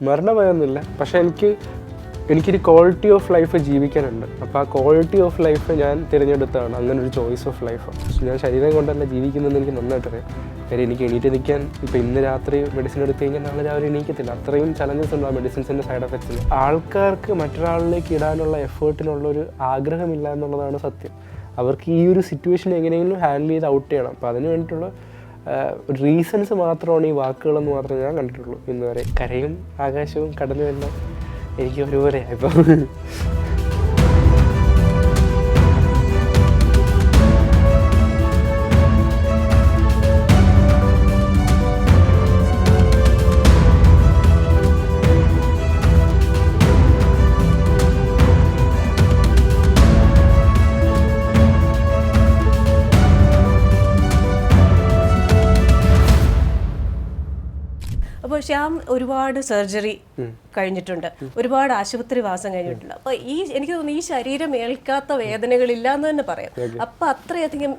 മരണഭയമൊന്നുമില്ല. പക്ഷെ എനിക്കൊരു quality of life ജീവിക്കാനുണ്ട്. അപ്പോൾ ആ ക്വാളിറ്റി ഓഫ് ലൈഫ് ഞാൻ തിരഞ്ഞെടുത്താണ് അങ്ങനെ ഒരു ചോയ്സ് ഓഫ് ലൈഫ്. ഞാൻ ശരീരം കൊണ്ടല്ല ജീവിക്കുന്നതെന്ന് എനിക്ക് നന്നായിട്ടറിയാം. കാര്യം എനിക്ക് എണീറ്റ് നിൽക്കാൻ ഇപ്പോൾ ഇന്ന് രാത്രി മെഡിസിൻ എടുത്തു കഴിഞ്ഞാൽ നാളെ രാവിലെ എണീക്കത്തില്ല. അത്രയും ചലഞ്ചസ് ഉണ്ട് ആ മെഡിസിൻസിൻ്റെ സൈഡ് എഫക്ട്സിന്. ആൾക്കാർക്ക് മറ്റൊരാളിലേക്ക് ഇടാനുള്ള എഫേർട്ടിനുള്ളൊരു ആഗ്രഹമില്ല എന്നുള്ളതാണ് സത്യം. അവർക്ക് ഈ ഒരു സിറ്റുവേഷൻ എങ്ങനെയെങ്കിലും ഹാൻഡിൽ ചെയ്ത് ഔട്ട് ചെയ്യണം. അപ്പോൾ അതിന് വേണ്ടിയിട്ടുള്ള റീസൺസ് മാത്രമാണ് ഈ വാക്കുകളെന്ന് മാത്രമേ ഞാൻ കണ്ടിട്ടുള്ളൂ ഇന്ന് വരെ. കരയും ആകാശവും കടലും എല്ലാം എനിക്ക് ഒരുപോലെയാണ് ഇപ്പം. അപ്പോൾ ശ്യാം ഒരുപാട് സർജറി കഴിഞ്ഞിട്ടുണ്ട്, ഒരുപാട് ആശുപത്രി വാസം കഴിഞ്ഞിട്ടുണ്ട്. അപ്പോൾ എനിക്ക് തോന്നുന്നു ഈ ശരീരം ഏൽക്കാത്ത വേദനകളില്ല എന്ന് തന്നെ പറയാം. അപ്പം അത്രയധികം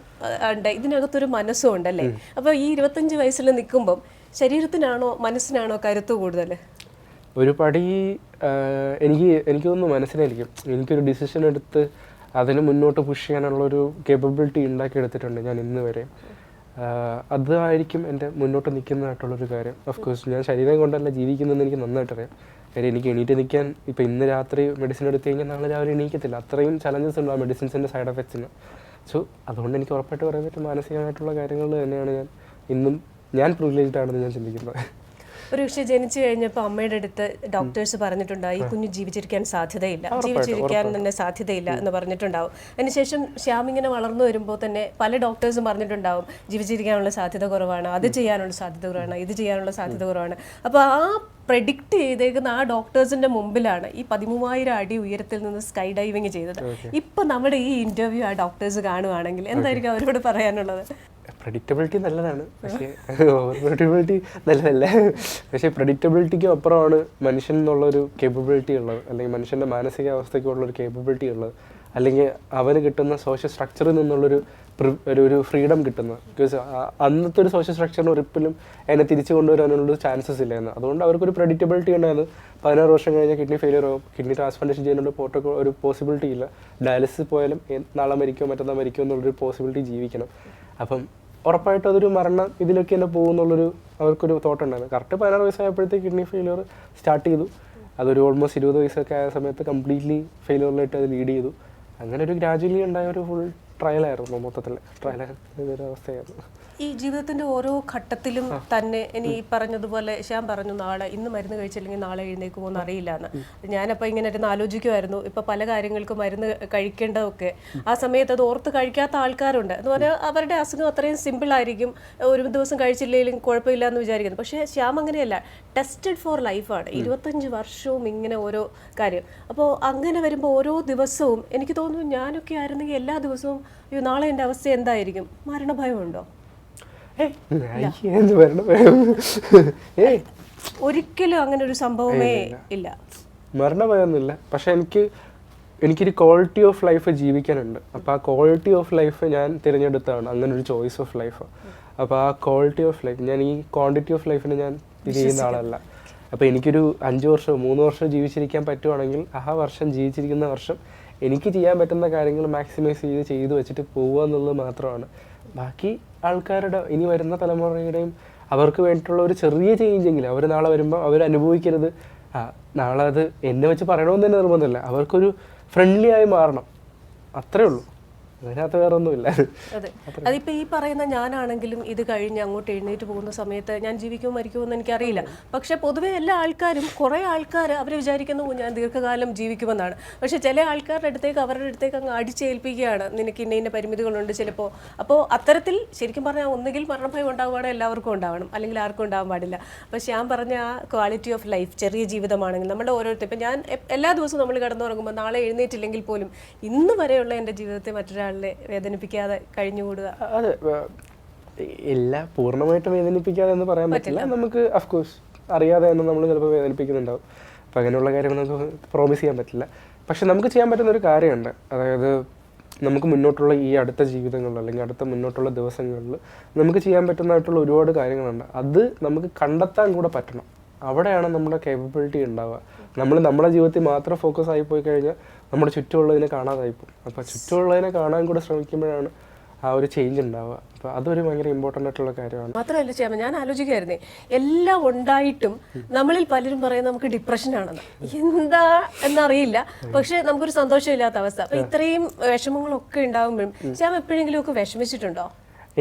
ഉണ്ട്, ഇതിനകത്തൊരു മനസ്സും ഉണ്ടല്ലേ. അപ്പോൾ ഈ 25 വയസ്സിൽ നിൽക്കുമ്പം ശരീരത്തിനാണോ മനസ്സിനാണോ കരുത്ത് കൂടുതൽ? ഒരു പടി എനിക്ക് തോന്നുന്നു മനസ്സിലായിരിക്കും. എനിക്കൊരു ഡിസിഷൻ എടുത്ത് അതിന് മുന്നോട്ട് പുഷ് ചെയ്യാനുള്ളൊരു കേപ്പബിലിറ്റി ഉണ്ടാക്കിയെടുത്തിട്ടുണ്ട് ഞാൻ ഇന്ന് വരെ. അതായിരിക്കും എൻ്റെ മുന്നോട്ട് നിൽക്കുന്നതായിട്ടുള്ളൊരു കാര്യം. ഓഫ് കോഴ്സ് ഞാൻ ശരീരം കൊണ്ടല്ല ജീവിക്കുന്നതെന്ന് എനിക്ക് നന്നായിട്ടറിയാം. കാര്യം എനിക്ക് എണീറ്റ് നിൽക്കാൻ ഇപ്പോൾ ഇന്ന് രാത്രി മെഡിസിൻ എടുത്തു കഴിഞ്ഞാൽ നാളെ രാവിലെ എണീക്കത്തില്ല. അത്രയും ചലഞ്ചസ് ഉണ്ട് ആ മെഡിസിൻസിൻ്റെ സൈഡ് എഫക്ട്സിന്. സോ അതുകൊണ്ട് എനിക്ക് ഉറപ്പായിട്ട് പറയാൻ പറ്റും മാനസികമായിട്ടുള്ള കാര്യങ്ങൾ തന്നെയാണ് ഞാൻ പ്രിവിലേജ്ഡ് ആണെന്ന് ഞാൻ ചിന്തിക്കുന്നത്. ഒരു പക്ഷേ ജനിച്ചു കഴിഞ്ഞപ്പോൾ അമ്മയുടെ അടുത്ത് ഡോക്ടേഴ്സ് പറഞ്ഞിട്ടുണ്ടാവും ഈ കുഞ്ഞ് ജീവിച്ചിരിക്കാൻ സാധ്യതയില്ല, ജീവിച്ചിരിക്കാൻ തന്നെ സാധ്യതയില്ല എന്ന് പറഞ്ഞിട്ടുണ്ടാവും. അതിനുശേഷം ശ്യാം ഇങ്ങനെ വളർന്നു വരുമ്പോൾ തന്നെ പല ഡോക്ടേഴ്സും പറഞ്ഞിട്ടുണ്ടാവും ജീവിച്ചിരിക്കാനുള്ള സാധ്യത കുറവാണ്, അത് ചെയ്യാനുള്ള സാധ്യത കുറവാണ്, ഇത് ചെയ്യാനുള്ള സാധ്യത കുറവാണ്. അപ്പോൾ ആ പ്രെഡിക്റ്റ് ചെയ്തേക്കുന്ന ആ ഡോക്ടേഴ്സിന്റെ മുമ്പിലാണ് ഈ 13,000 അടി ഉയരത്തിൽ നിന്ന് സ്കൈ ഡൈവിങ് ചെയ്തത്. ഇപ്പൊ നമ്മുടെ ഈ ഇന്റർവ്യൂ ആ ഡോക്ടേഴ്സ് കാണുവാണെങ്കിൽ എന്തായിരിക്കും അവരോട് പറയാനുള്ളത്? പ്രെഡിക്റ്റബിലിറ്റി നല്ലതാണ്, പക്ഷേ ഓവർ പ്രെഡിക്റ്റബിലിറ്റി നല്ലതല്ല. പക്ഷേ പ്രെഡിക്റ്റബിലിറ്റിക്കും അപ്പുറമാണ് മനുഷ്യൻ എന്നുള്ളൊരു കേപ്പബിലിറ്റി ഉള്ളത്, അല്ലെങ്കിൽ മനുഷ്യൻ്റെ മാനസികാവസ്ഥയ്ക്കുള്ളൊരു കേപ്പബിലിറ്റി ഉള്ളത്, അല്ലെങ്കിൽ അവന് കിട്ടുന്ന സോഷ്യൽ സ്ട്രക്ചറിൽ നിന്നുള്ളൊരു ഒരു ഫ്രീഡം കിട്ടുന്നത്. ബിക്കോസ് അന്നത്തെ ഒരു സോഷ്യൽ സ്ട്രക്ചറിന് ഒരിക്കലും എന്നെ തിരിച്ചു കൊണ്ടുവരാനുള്ള ചാൻസസ് ഇല്ലായിരുന്നു. അതുകൊണ്ട് അവർക്കൊരു പ്രെഡിക്റ്റബിലിറ്റി ഉണ്ടായിരുന്നു. 16 വർഷം കഴിഞ്ഞാൽ കിഡ്നി ഫെയിലിയർ ആവും, കിഡ്നി ട്രാൻസ്പ്ലാന്റേഷൻ ചെയ്യാനുള്ള ഒരു പോസിബിലിറ്റി ഇല്ല. ഡയാലിസിസ് പോയാലും നാളെ മരിക്കുമോ മറ്റന്നാൾ മരിക്കുമോ എന്നുള്ളൊരു പോസിബിലിറ്റി ജീവിക്കണം. അപ്പം ഉറപ്പായിട്ടും അതൊരു മരണം ഇതിലൊക്കെ തന്നെ പോകുന്നുള്ളൊരു അവർക്കൊരു തോട്ട് ഉണ്ടായിരുന്നു. കറക്റ്റ് 16 വയസ്സായപ്പോഴത്തേക്ക് കിഡ്നി ഫെയിലിയർ സ്റ്റാർട്ട് ചെയ്തു. അതൊരു ഓൾമോസ്റ്റ് 20 വയസ്സൊക്കെ ആയ സമയത്ത് കംപ്ലീറ്റ്ലി ഫെയിലിയറിലായിട്ട് അത് ലീഡ് ചെയ്തു. അങ്ങനെ ഒരു ഗ്രാജുവലി ഉണ്ടായ ഒരു ഫുൾ ട്രയലായിരുന്നു, മൊത്തത്തിൽ ട്രയലായ അവസ്ഥയായിരുന്നു. ഈ ജീവിതത്തിന്റെ ഓരോ ഘട്ടത്തിലും തന്നെ ഇനി പറഞ്ഞതുപോലെ ശ്യാം പറഞ്ഞു നാളെ ഇന്ന് മരുന്ന് കഴിച്ചില്ലെങ്കിൽ നാളെ എഴുന്നേക്കുമോ എന്ന് അറിയില്ല എന്ന്. ഞാനപ്പോൾ ഇങ്ങനെ ഇരുന്ന് ആലോചിക്കുമായിരുന്നു. ഇപ്പം പല കാര്യങ്ങൾക്കും മരുന്ന് കഴിക്കേണ്ടതൊക്കെ ആ സമയത്ത് അത് ഓർത്ത് കഴിക്കാത്ത ആൾക്കാരുണ്ട്. എന്ന് പറഞ്ഞാൽ അവരുടെ അസുഖം അത്രയും സിമ്പിൾ ആയിരിക്കും, ഒരു ദിവസം കഴിച്ചില്ലെങ്കിലും കുഴപ്പമില്ല എന്ന് വിചാരിക്കുന്നു. പക്ഷേ ശ്യാം അങ്ങനെയല്ല, ടെസ്റ്റഡ് ഫോർ ലൈഫാണ്. 25 വർഷവും ഇങ്ങനെ ഓരോ കാര്യം. അപ്പോൾ അങ്ങനെ വരുമ്പോൾ ഓരോ ദിവസവും എനിക്ക് തോന്നുന്നു ഞാനൊക്കെ ആയിരുന്നെങ്കിൽ എല്ലാ ദിവസവും നാളെ എൻ്റെ അവസ്ഥ എന്തായിരിക്കും, മരണഭയമുണ്ടോ? ഒരിക്കലും അങ്ങനെ ഒരു സംഭവമേ ഇല്ല. മരണഭയമൊന്നുമില്ല. പക്ഷെ എനിക്കൊരു ക്വാളിറ്റി ഓഫ് ലൈഫ് ജീവിക്കാനുണ്ട്. അപ്പോൾ ആ ക്വാളിറ്റി ഓഫ് ലൈഫ് ഞാൻ തിരഞ്ഞെടുത്താണ് അങ്ങനെ ഒരു ചോയ്സ് ഓഫ് ലൈഫ്. അപ്പോൾ ആ ക്വാളിറ്റി ഓഫ് ലൈഫ്, ഞാൻ ഈ ക്വാണ്ടിറ്റി ഓഫ് ലൈഫിന് ഞാൻ ഇത് ചെയ്യുന്ന ആളല്ല. അപ്പോൾ എനിക്കൊരു 5 വർഷമോ 3 വർഷമോ ജീവിച്ചിരിക്കാൻ പറ്റുവാണെങ്കിൽ ആ വർഷം ജീവിച്ചിരിക്കുന്ന വർഷം എനിക്ക് ചെയ്യാൻ പറ്റുന്ന കാര്യങ്ങൾ മാക്സിമൈസ് ചെയ്ത് വെച്ചിട്ട് പോവുക എന്നുള്ളത് മാത്രമാണ്. ബാക്കി ആൾക്കാരുടെ ഇനി വരുന്ന തലമുറയുടെയും അവർക്ക് വേണ്ടിയിട്ടുള്ള ഒരു ചെറിയ ചേഞ്ചെങ്കിലും അവർ നാളെ വരുമ്പോൾ അവർ അനുഭവിക്കരുത്. നാളെ അത് എന്നെ വെച്ച് പറയണമെന്ന് തന്നെ നിർബന്ധമില്ല. അവർക്കൊരു ഫ്രണ്ട്ലി ആയി മാറണം, അത്രേ ഉള്ളൂ. അതിനകത്ത് വേറെ ഒന്നുമില്ല. അതെ, അതിപ്പോൾ ഈ പറയുന്ന ഞാനാണെങ്കിലും ഇത് കഴിഞ്ഞ് അങ്ങോട്ട് എഴുന്നേറ്റ് പോകുന്ന സമയത്ത് ഞാൻ ജീവിക്കുമോ മരിക്കുമോ എന്ന് എനിക്കറിയില്ല. പക്ഷേ പൊതുവേ എല്ലാ ആൾക്കാരും, കുറേ ആൾക്കാർ അവർ വിചാരിക്കുന്നു ഞാൻ ദീർഘകാലം ജീവിക്കുമെന്നാണ്. പക്ഷേ ചില ആൾക്കാരുടെ അടുത്തേക്ക് അവരുടെ അടുത്തേക്ക് അങ്ങ് അടിച്ചേൽപ്പിക്കുകയാണ്, നിനക്ക് ഇന്ന പരിമിതികളുണ്ട് ചിലപ്പോൾ. അപ്പോൾ അത്തരത്തിൽ ശരിക്കും പറഞ്ഞാൽ ഒന്നുകിൽ മരണഭയം ഉണ്ടാവുകയാണെങ്കിൽ എല്ലാവർക്കും ഉണ്ടാവണം, അല്ലെങ്കിൽ ആർക്കും ഉണ്ടാവാൻ പാടില്ല. അപ്പോൾ ഞാൻ പറഞ്ഞ ആ ക്വാളിറ്റി ഓഫ് ലൈഫ്, ചെറിയ ജീവിതമാണെങ്കിൽ നമ്മുടെ ഓരോരുത്തർ, ഇപ്പം ഞാൻ എല്ലാ ദിവസവും നമ്മൾ കിടന്നുറങ്ങുമ്പോൾ നാളെ എഴുന്നേറ്റില്ലെങ്കിൽ പോലും ഇന്ന് വരെയുള്ള എൻ്റെ ജീവിതത്തെ മറ്റൊരാളിനെ വേദനിപ്പിക്കാതെ കഴിഞ്ഞുകൂടുക. അതെ, എല്ലാ പൂർണ്ണമായിട്ടും വേദനിപ്പിക്കാതെ എന്ന് പറയാൻ പറ്റില്ല. നമുക്ക് അഫ്കോഴ്സ് അറിയാതെ തന്നെ നമ്മൾ ചിലപ്പോൾ വേദനിപ്പിക്കുന്നുണ്ടാവും. അപ്പം അങ്ങനെയുള്ള കാര്യങ്ങൾ നമുക്ക് പ്രോമിസ് ചെയ്യാൻ പറ്റില്ല. പക്ഷെ നമുക്ക് ചെയ്യാൻ പറ്റുന്ന ഒരു കാര്യമുണ്ട്. അതായത് നമുക്ക് മുന്നോട്ടുള്ള ഈ അടുത്ത ജീവിതങ്ങളിൽ അല്ലെങ്കിൽ അടുത്ത മുന്നോട്ടുള്ള ദിവസങ്ങളിൽ നമുക്ക് ചെയ്യാൻ പറ്റുന്നതായിട്ടുള്ള ഒരുപാട് കാര്യങ്ങളുണ്ട്. അത് നമുക്ക് കണ്ടെത്താൻ കൂടെ പറ്റണം. അവിടെയാണ് നമ്മുടെ കേപ്പബിലിറ്റി ഉണ്ടാവുക. നമ്മൾ നമ്മുടെ ജീവിതത്തിൽ മാത്രം ഫോക്കസ് ആയി പോയി കഴിഞ്ഞാൽ നമ്മുടെ ചുറ്റുമുള്ളതിനെ കാണാതായിപ്പോകും. അപ്പോൾ ചുറ്റുമുള്ളതിനെ കാണാൻ കൂടെ ശ്രമിക്കുമ്പോഴാണ് ആ ഒരു ചേഞ്ച് ഉണ്ടാവുക. അപ്പോൾ അതൊരു ഭയങ്കര ഇമ്പോർട്ടൻ്റ് ആയിട്ടുള്ള കാര്യമാണ്. മാത്രമല്ല ചേട്ടൻ, ഞാൻ ആലോചിക്കായിരുന്നേ, എല്ലാം ഉണ്ടായിട്ടും നമ്മളിൽ പലരും പറയുന്നത് നമുക്ക് ഡിപ്രഷൻ ആണെന്ന്. എന്താ എന്നറിയില്ല, പക്ഷെ നമുക്കൊരു സന്തോഷമില്ലാത്ത അവസ്ഥ. അപ്പൊ ഇത്രയും വിഷമങ്ങളൊക്കെ ഉണ്ടാകുമ്പോഴും ചേട്ടൻ എപ്പോഴെങ്കിലും ഒക്കെ വിഷമിച്ചിട്ടുണ്ടോ?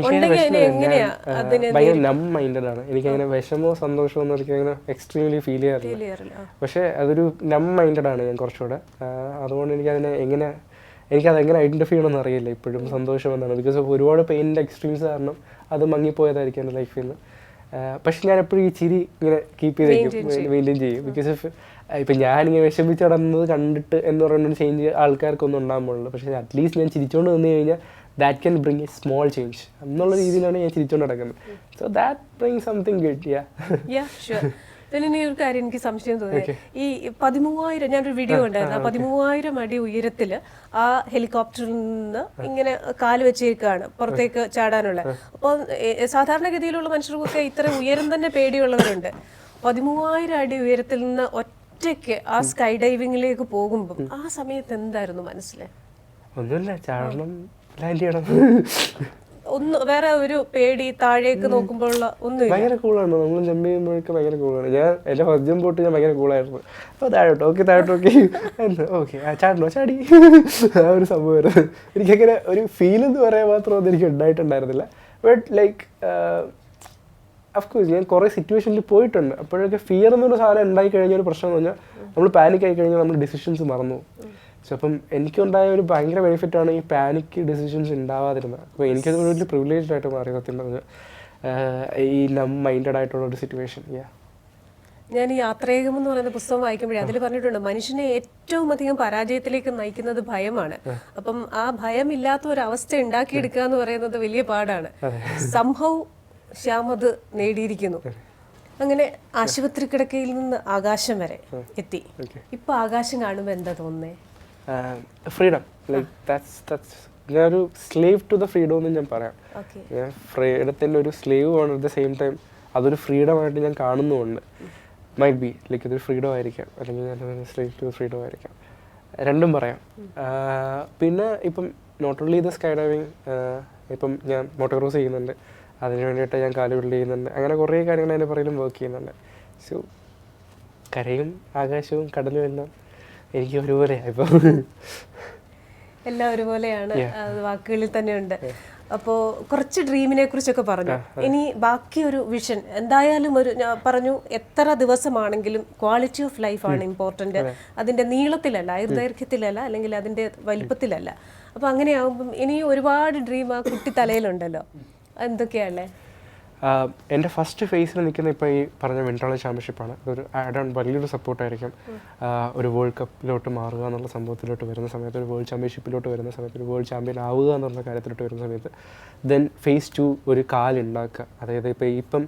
ഭയങ്കര നം മൈൻഡഡ് ആണ്. എനിക്കങ്ങനെ വിഷമോ സന്തോഷമോ ഒന്നും എനിക്കങ്ങനെ എക്സ്ട്രീംലി ഫീൽ ചെയ്യാറില്ല. പക്ഷേ അതൊരു നം മൈൻഡഡ് ആണ് ഞാൻ കുറച്ചുകൂടെ. അതുകൊണ്ട് എനിക്കതെങ്ങനെ ഐഡൻറ്റിഫൈ ചെയ്യണമെന്ന് അറിയില്ല ഇപ്പോഴും സന്തോഷം എന്നാണ്. ബിക്കോസ് ഓഫ് ഒരുപാട് പെയിൻ്റെ എക്സ്ട്രീംസ് കാരണം അത് മങ്ങിപ്പോയതായിരിക്കും എൻ്റെ ലൈഫിൽ നിന്ന്. പക്ഷെ ഞാൻ എപ്പോഴും ഈ ചിരി ഇങ്ങനെ കീപ്പ് ചെയ്തേക്കും, മെയിൻറ്റെയിൻ ചെയ്യും. ബിക്കോസ് ഓഫ് ഇപ്പം ഞാനിങ്ങനെ വിഷമിച്ച് നടന്നത് കണ്ടിട്ട് എന്ന് പറയുന്ന ചേഞ്ച് ആൾക്കാർക്കൊന്നും ഉണ്ടാകുമ്പോഴുള്ളൂ. പക്ഷേ അറ്റ്ലീസ്റ്റ് ഞാൻ ചിരിച്ചുകൊണ്ട് വന്നു കഴിഞ്ഞാൽ that can bring A small change എന്നുള്ള രീതിയിലാണ് ഞാൻ ചിരിച്ചുകൊണ്ട് നടക്കുന്നത്. So that bring something good. പിന്നെ ഒരു കാര്യം എനിക്ക് സംശയം തോന്നി, ഈ 13,000 ഞാനൊരു വീഡിയോ ഉണ്ടായിരുന്നു, 13,000 അടി ഉയരത്തില് ആ ഹെലികോപ്റ്ററിൽ നിന്ന് ഇങ്ങനെ കാല് വെച്ചേക്കാണ് പുറത്തേക്ക് ചാടാനുള്ള. അപ്പോൾ സാധാരണഗതിയിലുള്ള മനുഷ്യർക്കൊക്കെ ഇത്ര ഉയരം തന്നെ പേടിയുള്ളവരുണ്ട്. 13,000 അടി ഉയരത്തിൽ നിന്ന് ഒറ്റയ്ക്ക് ആ സ്കൈ ഡൈവിങ്ങിലേക്ക് പോകുമ്പോൾ ആ സമയത്ത് എന്തായിരുന്നു മനസ്സിലെ? ഒന്നുമില്ല, ചാടണം, ലാൻഡ് ചെയ്യണം. വേറെ ഒരു പേടി താഴേക്ക് നോക്കുമ്പോഴുള്ള ഒന്നും ഭയങ്കര കൂളാണ്. നമ്മൾ ജമ്പ് ചെയ്യുമ്പോഴൊക്കെ ഭയങ്കര കൂളാണ്. ഞാൻ എൻ്റെ ഫസ്റ്റ് ജമ്പ് തൊട്ട് ഞാൻ ഭയങ്കര കൂളായിരുന്നു. അപ്പോൾ താഴോട്ട് ഓക്കെ ചാടണോ, ചാടി, ആ ഒരു സംഭവമായിരുന്നു. എനിക്കങ്ങനെ ഒരു ഫീൽ എന്ന് പറയാൻ മാത്രമൊന്നും എനിക്ക് ഉണ്ടായിട്ടുണ്ടായിരുന്നില്ല. ബട്ട് ലൈക്ക് അഫ്കോഴ്സ് ഞാൻ കുറേ സിറ്റുവേഷനിൽ പോയിട്ടുണ്ട്. അപ്പോഴൊക്കെ ഫിയർ എന്നൊരു സാധനം ഉണ്ടായി കഴിഞ്ഞ ഒരു പ്രശ്നം എന്ന് പറഞ്ഞാൽ നമ്മൾ പാനിക് ആയി കഴിഞ്ഞാൽ നമ്മൾ ഡിസിഷൻസ് മറന്നു. സോ അപ്പം എനിക്കുണ്ടായ ഒരു ഭയങ്കര ബെനിഫിറ്റാണ് ഈ പാനിക് ഡിസിഷൻസ് ഉണ്ടാവാതിരുന്നത്. അപ്പോൾ എനിക്കത് വലിയ പ്രിവിലേജ്ഡ് ആയിട്ട് മാറി സത്യം പറഞ്ഞത്, ഈ നം മൈൻഡഡ് ആയിട്ടുള്ള ഒരു സിറ്റുവേഷൻ. ഞാൻ ഈ യാത്രേകം എന്ന് പറയുന്ന പുസ്തകം വായിക്കുമ്പോഴേ അതിൽ പറഞ്ഞിട്ടുണ്ട്, മനുഷ്യനെ ഏറ്റവും അധികം പരാജയത്തിലേക്ക് നയിക്കുന്നത് ഭയമാണ്. അപ്പം ആ ഭയമില്ലാത്ത ഒരു അവസ്ഥ ഉണ്ടാക്കിയെടുക്കുക എന്ന് പറയുന്നത് വലിയ പാടാണ്. സംഭവം ശ്യാം അത് നേടിയിരിക്കുന്നു. അങ്ങനെ ആശുപത്രി കിടക്കയിൽ നിന്ന് ആകാശം വരെ എത്തി. ഇപ്പൊ ആകാശം കാണുമ്പോൾ എന്താ തോന്നുന്നേ? ഫ്രീഡം. ലൈക്ക് ദാറ്റ്സ് ഞാനൊരു സ്ലേവ് ടു ദ ഫ്രീഡം എന്ന് ഞാൻ പറയാം. ഞാൻ ഫ്രീഡത്തിൻ്റെ ഒരു സ്ലേവ് ആണ്. അറ്റ് ദ സെയിം ടൈം അതൊരു ഫ്രീഡമായിട്ട് ഞാൻ കാണുന്നുമുണ്ട്. മൈറ്റ് ബി ലൈക്ക് ഇതൊരു ഫ്രീഡം ആയിരിക്കാം, അല്ലെങ്കിൽ ഞാൻ സ്ലേവ് ടു ഫ്രീഡം ആയിരിക്കാം, രണ്ടും പറയാം. പിന്നെ ഇപ്പം not only the sky diving, ഇപ്പം ഞാൻ മോട്ടോക്രോസ് ചെയ്യുന്നുണ്ട്, അതിന് വേണ്ടിയിട്ട് ഞാൻ കാല് ബിൽഡ് ചെയ്യുന്നുണ്ട്. അങ്ങനെ കുറേ കാര്യങ്ങൾ അതിൻ്റെ പുറകിലും വർക്ക് ചെയ്യുന്നുണ്ട്. സോ കരയും ആകാശവും കടലും എല്ലാം എനിക്ക് ഒരുപോലെയാണ് ഇപ്പോൾ. എല്ലാം ഒരുപോലെയാണ്, അത് വാക്കുകളിൽ തന്നെ ഉണ്ട്. അപ്പോൾ കുറച്ച് ഡ്രീമിനെ കുറിച്ചൊക്കെ പറഞ്ഞു. ഇനി ബാക്കി ഒരു വിഷൻ എന്തായാലും ഞാൻ പറഞ്ഞു, എത്ര ദിവസമാണെങ്കിലും ക്വാളിറ്റി ഓഫ് ലൈഫാണ് ഇമ്പോർട്ടൻ്റ്. അതിൻ്റെ നീളത്തിലല്ല, ആയുർദൈർഘ്യത്തിലല്ല, അല്ലെങ്കിൽ അതിൻ്റെ വലിപ്പത്തിലല്ല. അപ്പോൾ അങ്ങനെയാകുമ്പം ഇനി ഒരുപാട് ഡ്രീം ആ കുട്ടി തലയിലുണ്ടല്ലോ, എന്തൊക്കെയാണല്ലേ? എൻ്റെ ഫസ്റ്റ് ഫേസിൽ നിൽക്കുന്ന ഇപ്പോൾ ഈ പറഞ്ഞ വിൻ്റർ ചാമ്പ്യൻഷിപ്പാണ്. അതൊരു ആഡ് ഓൺ വലിയൊരു സപ്പോർട്ടായിരിക്കും. ഒരു വേൾഡ് കപ്പിലോട്ട് മാറുക എന്നുള്ള സംഭവത്തിലോട്ട് വരുന്ന സമയത്ത്, ഒരു വേൾഡ് ചാമ്പ്യൻഷിപ്പിലോട്ട് വരുന്ന സമയത്ത്, ഒരു വേൾഡ് ചാമ്പ്യൻ ആവുക എന്നുള്ള കാര്യത്തിലോട്ട് വരുന്ന സമയത്ത്, ദെൻ ഫേസ് 2 ഒരു കാലുണ്ടാക്കുക. അതായത് ഇപ്പം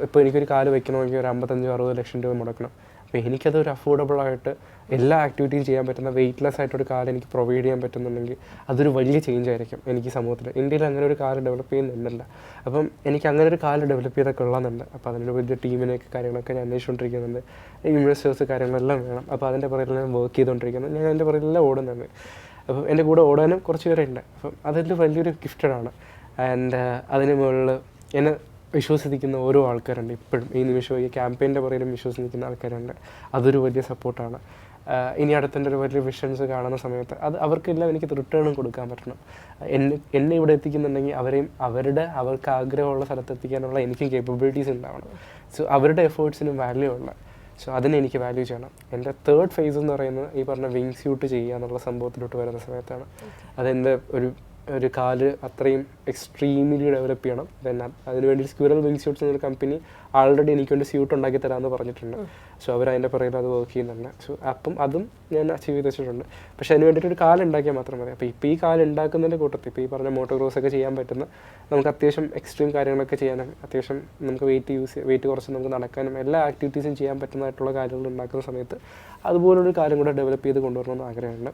ഇപ്പോൾ എനിക്കൊരു കാല് വെക്കണമെങ്കിൽ ഒരു 55-60 ലക്ഷം രൂപ മുടക്കണം. അപ്പോൾ എനിക്കതൊരു അഫോർഡബിളായിട്ട് എല്ലാ ആക്ടിവിറ്റിയും ചെയ്യാൻ പറ്റുന്ന വെയ്റ്റ്ലെസ് ആയിട്ടൊരു കാർ എനിക്ക് പ്രൊവൈഡ് ചെയ്യാൻ പറ്റുന്നുണ്ടെങ്കിൽ അതൊരു വലിയ ചേഞ്ച് ആയിരിക്കും എനിക്ക് സമൂഹത്തിൽ. ഇന്ത്യയിൽ അങ്ങനെ ഒരു കാർ ഡെവലപ്പ് ചെയ്യുന്നുണ്ടല്ല. അപ്പം എനിക്ക് അങ്ങനെ ഒരു കാർ ഡെവലപ്പ് ചെയ്തൊക്കെ ഉള്ളതെന്നുണ്ട്. അപ്പോൾ അതിൻ്റെ വലിയ ടീമിനെയൊക്കെ കാര്യങ്ങളൊക്കെ ഞാൻ അന്വേഷിച്ചുകൊണ്ടിരിക്കുന്നുണ്ട്. ഇൻവെസ്റ്റേഴ്സ് കാര്യങ്ങളെല്ലാം വേണം. അപ്പോൾ അതിൻ്റെ പുറകിൽ ഞാൻ വർക്ക് ചെയ്തുകൊണ്ടിരിക്കുന്നത്. ഞാൻ അതിൻ്റെ പുറകിലെല്ലാം ഓടുന്നുണ്ട്. അപ്പം എൻ്റെ കൂടെ ഓടാനും കുറച്ച് പേരുണ്ട്. അപ്പം അതൊരു വലിയൊരു ഗിഫ്റ്റഡാണ്. ആൻഡ് അതിന് മുകളിൽ എന്നെ വിശ്വസിക്കുന്ന ഓരോ ആൾക്കാരുണ്ട്. ഇപ്പോഴും ഈ നിമിഷം ഈ ക്യാമ്പയിൻ്റെ പുറകിലും വിശ്വസിക്കുന്ന ആൾക്കാരുണ്ട്. അതൊരു വലിയ സപ്പോർട്ടാണ്. ഇനി അടുത്തൻ്റെ ഒരു വലിയ വിഷൻസ് കാണുന്ന സമയത്ത് അവർക്കെല്ലാം എനിക്ക് റിട്ടേണും കൊടുക്കാൻ പറ്റണം. എന്നെ ഇവിടെ എത്തിക്കുന്നുണ്ടെങ്കിൽ അവർക്ക് ആഗ്രഹമുള്ള സ്ഥലത്ത് എത്തിക്കാനുള്ള എനിക്കും കേപ്പബിലിറ്റീസ് ഉണ്ടാവണം. സോ അവരുടെ എഫേർട്സിനും വാല്യൂ ഉള്ള, സോ അതിനെ എനിക്ക് വാല്യൂ ചെയ്യണം. എൻ്റെ തേർഡ് ഫേസ് എന്ന് പറയുന്നത് ഈ പറഞ്ഞ വിങ് സ്യൂട്ട് ചെയ്യുക എന്നുള്ള സംഭവത്തിലോട്ട് വരുന്ന സമയത്താണ്. അതെൻ്റെ ഒരു കാല് അത്രയും എക്സ്ട്രീംലി ഡെവലപ്പ് ചെയ്യണം. ദെൻ അതിനുവേണ്ടി സ്ക്വിറൽ വിങ് സ്യൂട്ട്സ് എന്നൊരു കമ്പനി ആൾറെഡി എനിക്ക് വേണ്ടി സ്യൂട്ട് ഉണ്ടാക്കി തരാമെന്ന് പറഞ്ഞിട്ടുണ്ട്. സോ അവരതിൻ്റെ പുറകിൽ അത് വർക്ക് ചെയ്യുന്നുണ്ട്. സോ അപ്പം അതും ഞാൻ അച്ചീവ് ചെയ്ത് വെച്ചിട്ടുണ്ട്. പക്ഷേ അതിന് വേണ്ടിയിട്ട് ഒരു കാലുണ്ടാക്കിയാൽ മാത്രം മതി. അപ്പോൾ ഇപ്പോൾ ഈ കാലുണ്ടാക്കുന്നതിൻ്റെ കൂട്ടത്തിൽ ഇപ്പോൾ ഈ പറഞ്ഞ മോട്ടോക്രോസ് ഒക്കെ ചെയ്യാൻ പറ്റുന്ന, നമുക്ക് അത്യാവശ്യം എക്സ്ട്രീം കാര്യങ്ങളൊക്കെ ചെയ്യാനും അത്യാവശ്യം നമുക്ക് വെയിറ്റ് കുറച്ച് നമുക്ക് നടക്കാനും എല്ലാ ആക്ടിവിറ്റീസും ചെയ്യാൻ പറ്റുന്നതായിട്ടുള്ള കാര്യങ്ങൾ ഉണ്ടാക്കുന്ന സമയത്ത് അതുപോലൊരു കാര്യം കൂടെ ഡെവലപ്പ് ചെയ്ത് കൊണ്ടുവരണമെന്ന് ആഗ്രഹമുണ്ട്.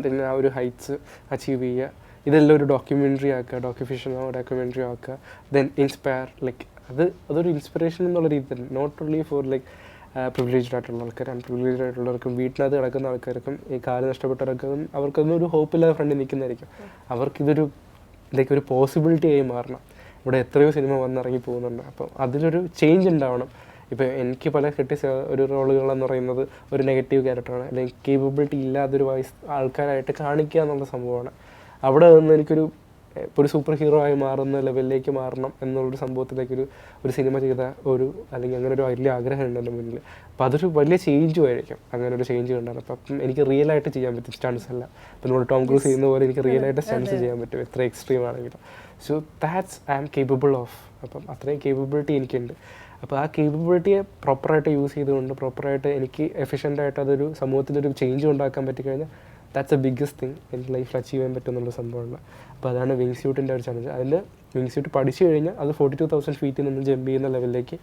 പിന്നെ ആ ഒരു ഹൈറ്റ്സ് അച്ചീവ് ചെയ്യുക, ഇതെല്ലാം ഒരു ഡോക്യുമെൻ്ററി ആക്കുക, ഡോക്യുഫിഷനോ ഡോക്യുമെൻ്ററി ആക്കുക. ദെൻ ഇൻസ്പയർ, ലൈക്ക് അതൊരു ഇൻസ്പിറേഷൻ എന്നുള്ള രീതി തന്നെ, not only for like privileged ആയിട്ടുള്ള ആൾക്കാർ, അൺപ്രിവിലേജ്ഡ് ആയിട്ടുള്ളവർക്കും വീട്ടിനകത്ത് കിടക്കുന്ന ആൾക്കാർക്കും ഈ കാല് നഷ്ടപ്പെട്ടവർക്കും അവർക്കൊന്നും ഒരു ഹോപ്പില്ലാതെ ഫ്രണ്ടിൽ നിൽക്കുന്നതായിരിക്കും. അവർക്കിതൊരു ലൈക്ക് ഒരു പോസിബിലിറ്റി ആയി മാറണം. ഇവിടെ എത്രയോ സിനിമ വന്നിറങ്ങി പോകുന്നുണ്ട്. അപ്പം അതിലൊരു ചേഞ്ച് ഉണ്ടാവണം. ഇപ്പോൾ എനിക്ക് പല കിട്ടിയ ഒരു റോളുകളെന്ന് പറയുന്നത് ഒരു നെഗറ്റീവ് ക്യാരക്ടറാണ്, അല്ലെങ്കിൽ കേപ്പബിലിറ്റി ഇല്ലാത്തൊരു ആൾക്കാരായിട്ട് കാണിക്കുക എന്നുള്ള സംഭവമാണ്. അവിടെ നിന്ന് എനിക്കൊരു ഇപ്പോൾ ഒരു സൂപ്പർ ഹീറോ ആയി മാറുന്ന ലെവലിലേക്ക് മാറണം എന്നുള്ളൊരു സംഭവത്തിലേക്കൊരു സിനിമ ചെയ്ത അല്ലെങ്കിൽ അങ്ങനെ ഒരു വലിയ ആഗ്രഹമുണ്ട് എൻ്റെ മുന്നിൽ. അപ്പോൾ അതൊരു വലിയ ചേഞ്ചും ആയിരിക്കും അങ്ങനെ ഒരു ചേഞ്ച് കണ്ടാണ്. അപ്പം എനിക്ക് റിയലായിട്ട് ചെയ്യാൻ പറ്റും സ്റ്റൺസ് എല്ലാം. അപ്പോൾ നമ്മൾ ടോം ക്രൂസ് ചെയ്യുന്ന പോലെ എനിക്ക് റിയലായിട്ട് സ്റ്റൺസ് ചെയ്യാൻ പറ്റും, എത്ര എക്സ്ട്രീം ആണെങ്കിലും. So that's I am capable of. അപ്പം അത്രയും കേപ്പബിലിറ്റി എനിക്കുണ്ട്. അപ്പോൾ ആ കേപ്പബിലിറ്റിയെ പ്രോപ്പറായിട്ട് യൂസ് ചെയ്തുകൊണ്ട് പ്രോപ്പറായിട്ട് എനിക്ക് എഫിഷ്യൻ്റായിട്ട് അതൊരു സമൂഹത്തിലൊരു ചേഞ്ച് ഉണ്ടാക്കാൻ പറ്റിക്കഴിഞ്ഞാൽ ദാറ്റ്സ് എ ബിഗ്ഗസ്റ്റ് തിങ് എൻ്റെ ലൈഫിൽ അച്ചീവ് ചെയ്യാൻ പറ്റുമെന്നുള്ള സംഭവമുണ്ട്. അപ്പോൾ അതാണ് വിങ് സ്യൂട്ടിൻ്റെ ഒരു ചലഞ്ച്. അതിൽ വിങ് സ്യൂട്ട് പഠിച്ചു കഴിഞ്ഞാൽ അത് 42,000 ഫീറ്റിൽ നിന്ന് ജമ്പ് ചെയ്യുന്ന ലെവലിലേക്ക്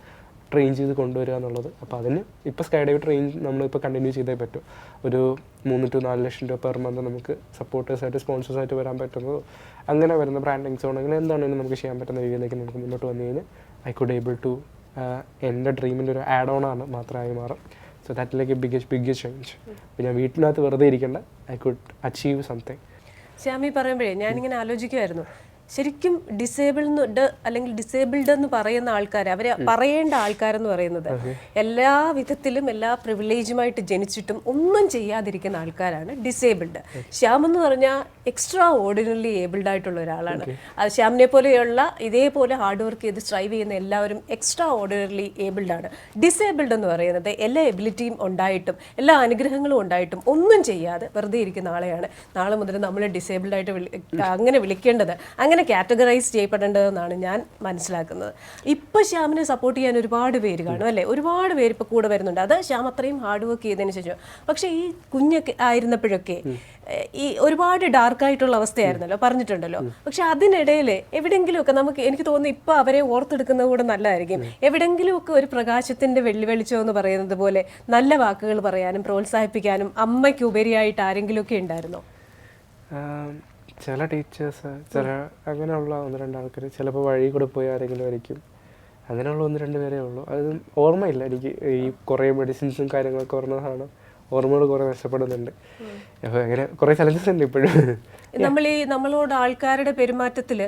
ട്രെയിൻ ചെയ്ത് കൊണ്ടുവരിക എന്നുള്ളത്. അപ്പോൾ അതിന് ഇപ്പോൾ സ്കൈ ഡൈവ് ട്രെയിൻ നമ്മളിപ്പോൾ കണ്ടിന്യൂ ചെയ്തേ പറ്റും. ഒരു 3 to 4 ലക്ഷം രൂപ പെർ മന്ത് നമുക്ക് സപ്പോർട്ടേഴ്സായിട്ട് സ്പോൺസേഴ്സായിട്ട് വരാൻ പറ്റുന്നത്, അങ്ങനെ വരുന്ന ബ്രാൻഡിങ്സോ ആണെങ്കിൽ എന്താണെങ്കിലും നമുക്ക് ചെയ്യാൻ പറ്റുന്ന രീതിയിലേക്ക് നമുക്ക് മുന്നോട്ട് വന്നു കഴിഞ്ഞാൽ ഐ കുഡ് ഏബിൾ ടു എൻ്റെ ഡ്രീമിൻ്റെ ഒരു ആഡ് ഓൺ ആണ് മാത്രമായി മാറും. So that like A biggest change. അപ്പോൾ ഞാൻ വീട്ടിനകത്ത് വെറുതെ ഇരിക്കേണ്ട, I could achieve something. Shyami പറയുമ്പോഴേ ഞാനിങ്ങനെ ആലോചിക്കുമായിരുന്നു, ശരിക്കും ഡിസേബിൾഡ് അല്ലെങ്കിൽ ഡിസേബിൾഡ് എന്ന് പറയുന്ന ആൾക്കാർ, അവരെ പറയേണ്ട ആൾക്കാരെന്ന് പറയുന്നത് എല്ലാ വിധത്തിലും എല്ലാ പ്രിവിലേജുമായിട്ട് ജനിച്ചിട്ടും ഒന്നും ചെയ്യാതിരിക്കുന്ന ആൾക്കാരാണ് ഡിസേബിൾഡ്. ശ്യാം എന്ന് പറഞ്ഞാൽ എക്സ്ട്രാ ഓർഡിനറി ഏബിൾഡ് ആയിട്ടുള്ള ഒരാളാണ്. അത് ശ്യാമിനെ പോലെയുള്ള ഇതേപോലെ ഹാർഡ് വർക്ക് ചെയ്ത് സ്ട്രൈവ് ചെയ്യുന്ന എല്ലാവരും എക്സ്ട്രാ ഓർഡിനറി ഏബിൾഡ് ആണ്. ഡിസേബിൾഡ് എന്ന് പറയുന്നത് എല്ലാ എബിലിറ്റിയും ഉണ്ടായിട്ടും എല്ലാ അനുഗ്രഹങ്ങളും ഉണ്ടായിട്ടും ഒന്നും ചെയ്യാതെ വെറുതെ ഇരിക്കുന്ന ആളെയാണ് നാളെ മുതൽ നമ്മൾ ഡിസേബിൾഡ് ആയിട്ട് അങ്ങനെ വിളിക്കേണ്ടത്, അങ്ങനെ കാറ്റഗറൈസ് ചെയ്യപ്പെടേണ്ടതെന്നാണ് ഞാൻ മനസ്സിലാക്കുന്നത്. ഇപ്പോൾ ശ്യാമിനെ സപ്പോർട്ട് ചെയ്യാൻ ഒരുപാട് പേര് കാണും അല്ലേ, ഒരുപാട് പേര് ഇപ്പോൾ കൂടെ വരുന്നുണ്ട്. അത് ശ്യാം അത്രയും ഹാർഡ് വർക്ക് ചെയ്തതിന് ശേഷം. പക്ഷേ ഈ കുഞ്ഞൊക്കെ ആയിരുന്നപ്പോഴൊക്കെ ഈ ഒരുപാട് ഡാർക്കായിട്ടുള്ള അവസ്ഥയായിരുന്നല്ലോ, പറഞ്ഞിട്ടുണ്ടല്ലോ. പക്ഷെ അതിനിടയിൽ എവിടെയെങ്കിലുമൊക്കെ എനിക്ക് തോന്നുന്നു ഇപ്പോൾ അവരെ ഓർത്തെടുക്കുന്നത് കൂടെ നല്ലതായിരിക്കും. എവിടെയെങ്കിലുമൊക്കെ ഒരു പ്രകാശത്തിൻ്റെ വെള്ളിവെളിച്ചം എന്ന് പറയുന്നത് പോലെ നല്ല വാക്കുകൾ പറയാനും പ്രോത്സാഹിപ്പിക്കാനും അമ്മയ്ക്ക് ഉപരിയായിട്ട് ആരെങ്കിലുമൊക്കെ ഉണ്ടായിരുന്നോ? ചില ടീച്ചേഴ്സ്, അങ്ങനെയുള്ള 1-2 ആൾക്കാർ, ചിലപ്പോൾ വഴി കൂടെ പോയി ആരെങ്കിലും ആയിരിക്കും, അങ്ങനെയുള്ള 1-2 പേരേ ഉള്ളൂ. അത് ഓർമ്മയില്ല എനിക്ക്. ഈ കുറേ മെഡിസിൻസും കാര്യങ്ങളൊക്കെ പറഞ്ഞതാണ്, ഓർമ്മകൾ കുറേ നഷ്ടപ്പെടുന്നുണ്ട്. അപ്പോൾ അങ്ങനെ കുറേ ചലഞ്ചസ് ഉണ്ട് ഇപ്പോഴും. നമ്മളോട് ആൾക്കാരുടെ പെരുമാറ്റത്തിൽ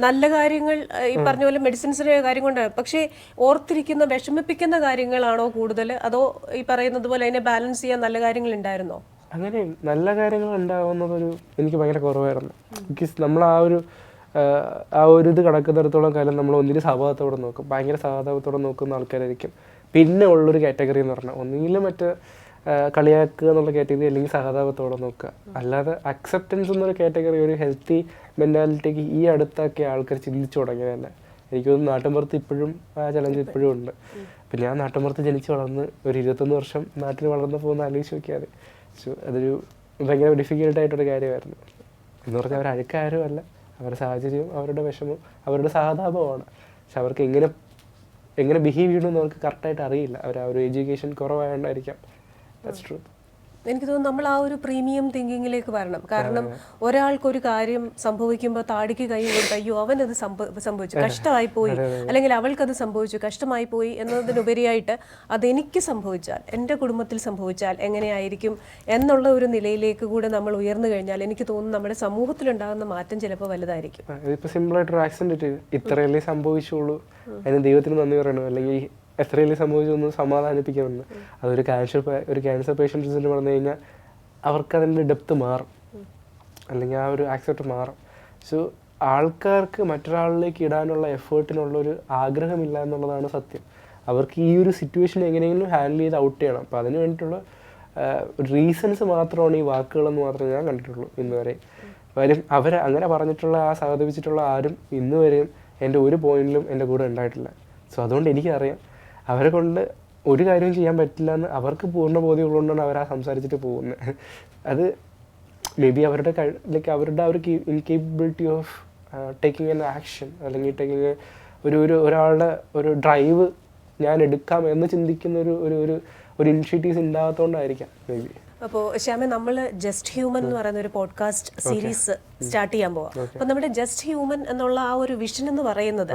നല്ല കാര്യങ്ങൾ ഈ പറഞ്ഞ പോലെ മെഡിസിൻസിന്റെ കാര്യം കൊണ്ട്, പക്ഷേ ഓർത്തിരിക്കുന്ന വിഷമിപ്പിക്കുന്ന കാര്യങ്ങളാണോ കൂടുതൽ, അതോ ഈ പറയുന്നത് പോലെ അതിനെ ബാലൻസ് ചെയ്യാൻ നല്ല കാര്യങ്ങൾ ഉണ്ടായിരുന്നോ? അങ്ങനെ നല്ല കാര്യങ്ങൾ ഉണ്ടാകുന്നതൊരു എനിക്ക് ഭയങ്കര കുറവായിരുന്നു. ബിക്കോസ് നമ്മൾ ആ ഒരു ഇത് കിടക്കുന്നിടത്തോളം കാലം നമ്മൾ ഒന്നിനും സഹതാപത്തോടെ നോക്കും, ഭയങ്കര സഹതാപത്തോടെ നോക്കുന്ന ആൾക്കാരായിരിക്കും. പിന്നെ ഉള്ളൊരു കാറ്റഗറി എന്ന് പറഞ്ഞാൽ ഒന്നുകിലും മറ്റേ കളിയാക്കുക എന്നുള്ള കാറ്റഗറി, അല്ലെങ്കിൽ സഹതാപത്തോടെ നോക്കുക. അല്ലാതെ അക്സെപ്റ്റൻസ് എന്നൊരു കാറ്റഗറി, ഒരു ഹെൽത്തി മെൻറ്റാലിറ്റിക്ക് ഈ അടുത്തൊക്കെ ആൾക്കാർ ചിന്തിച്ചു തുടങ്ങിയത് തന്നെ. എനിക്ക് തോന്നുന്നു നാട്ടിൻപുറത്ത് ഇപ്പോഴും ആ ചലഞ്ച് ഇപ്പോഴും ഉണ്ട്. പിന്നെ ഞാൻ നാട്ടിൻപുറത്ത് ജനിച്ച് വളർന്ന് ഒരു 21 വർഷം നാട്ടിൽ വളർന്ന് പോകുന്ന ആലോചിച്ച് നോക്കിയാൽ സോ അതൊരു ഭയങ്കര ഡിഫിക്കൽട്ടായിട്ടൊരു കാര്യമായിരുന്നു. എന്ന് പറഞ്ഞാൽ അവർ അഴുക്കാരും അല്ല, അവരുടെ സാഹചര്യവും അവരുടെ വിഷമവും അവരുടെ സഹതാപമാണ്. പക്ഷെ അവർക്ക് എങ്ങനെ ബിഹേവ് ചെയ്യണമെന്ന് അവർക്ക് കറക്റ്റായിട്ട് അറിയില്ല. ആ ഒരു എഡ്യൂക്കേഷൻ കുറവായതുകൊണ്ടായിരിക്കാം. That's true. എനിക്ക് തോന്നുന്നു നമ്മൾ ആ ഒരു പ്രീമിയം തിങ്കിങ്ങിലേക്ക് വരണം. കാരണം ഒരാൾക്കൊരു കാര്യം സംഭവിക്കുമ്പോൾ താടിക്ക് കൈ കൊണ്ട് അയ്യോ അവനത് സംഭവിച്ചു കഷ്ടമായി പോയി, അല്ലെങ്കിൽ അവൾക്കത് സംഭവിച്ചു കഷ്ടമായി പോയി എന്നതിനുപരിയായിട്ട് അതെനിക്ക് സംഭവിച്ചാൽ, എൻ്റെ കുടുംബത്തിൽ സംഭവിച്ചാൽ എങ്ങനെയായിരിക്കും എന്നുള്ള ഒരു നിലയിലേക്ക് കൂടെ നമ്മൾ ഉയർന്നു കഴിഞ്ഞാൽ എനിക്ക് തോന്നുന്നു നമ്മുടെ സമൂഹത്തിലുണ്ടാകുന്ന മാറ്റം ചിലപ്പോൾ വലുതായിരിക്കും. ഇപ്പോൾ സിമ്പിളായിട്ടൊരു ആക്സിഡൻറ്റ് ഇത്രയല്ലേ സംഭവിച്ചുള്ളൂ, അതിന് ദൈവത്തിന് നന്ദി പറയണം, അല്ലെങ്കിൽ എത്രയല്ലേ സംഭവിച്ചൊന്ന് സമാധാനിപ്പിക്കാമെന്ന്. അതൊരു ക്യാൻസർ പേഷ്യൻസിന് പറഞ്ഞു കഴിഞ്ഞാൽ അവർക്കതിൻ്റെ ഡെപ്ത് മാറും, അല്ലെങ്കിൽ ആ ഒരു ആക്സെപ്റ്റ് മാറും. സോ ആൾക്കാർക്ക് മറ്റൊരാളിലേക്ക് ഇടാനുള്ള എഫേർട്ടിനുള്ളൊരു ആഗ്രഹമില്ല എന്നുള്ളതാണ് സത്യം. അവർക്ക് ഈ ഒരു സിറ്റുവേഷൻ എങ്ങനെയെങ്കിലും ഹാൻഡിൽ ചെയ്ത് ഔട്ട് ചെയ്യണം. അപ്പോൾ അതിന് വേണ്ടിയിട്ടുള്ള റീസൺസ് മാത്രമാണ് ഈ വാക്കുകളെന്ന് മാത്രമേ ഞാൻ കണ്ടിട്ടുള്ളൂ ഇന്ന് വരെ. കാര്യം അങ്ങനെ പറഞ്ഞിട്ടുള്ള സഹതപിച്ചിട്ടുള്ള ആരും ഇന്ന് വരെയും എൻ്റെ ഒരു പോയിന്റിലും എൻ്റെ കൂടെ ഉണ്ടായിട്ടില്ല. സോ അതുകൊണ്ട് എനിക്കറിയാം അവരെ കൊണ്ട് ഒരു കാര്യവും ചെയ്യാൻ പറ്റില്ല എന്ന് അവർക്ക് പൂർണ്ണ ബോധ്യമുള്ളതുകൊണ്ടാണ് അവർ സംസാരിച്ചിട്ട് പോകുന്നത്. അത് മേ ബി അവരുടെ incapability of taking N action, അല്ലെങ്കിൽ ടേക്കിംഗ് ഒരാളുടെ ഒരു ഡ്രൈവ് ഞാൻ എടുക്കാം എന്ന് ചിന്തിക്കുന്ന ഒരു ഇനിഷ്യേറ്റീവ്സ് ഉണ്ടാകാത്തതുകൊണ്ടായിരിക്കാം മേ ബി. അപ്പോൾ ശ്യാമ, നമ്മൾ ജസ്റ്റ് ഹ്യൂമൻ എന്ന് പറയുന്ന ഒരു പോഡ്കാസ്റ്റ് സീരീസ് സ്റ്റാർട്ട് ചെയ്യാൻ പോവാം. അപ്പോൾ നമ്മുടെ ജസ്റ്റ് ഹ്യൂമൻ എന്നുള്ള ആ ഒരു വിഷൻ എന്ന് പറയുന്നത്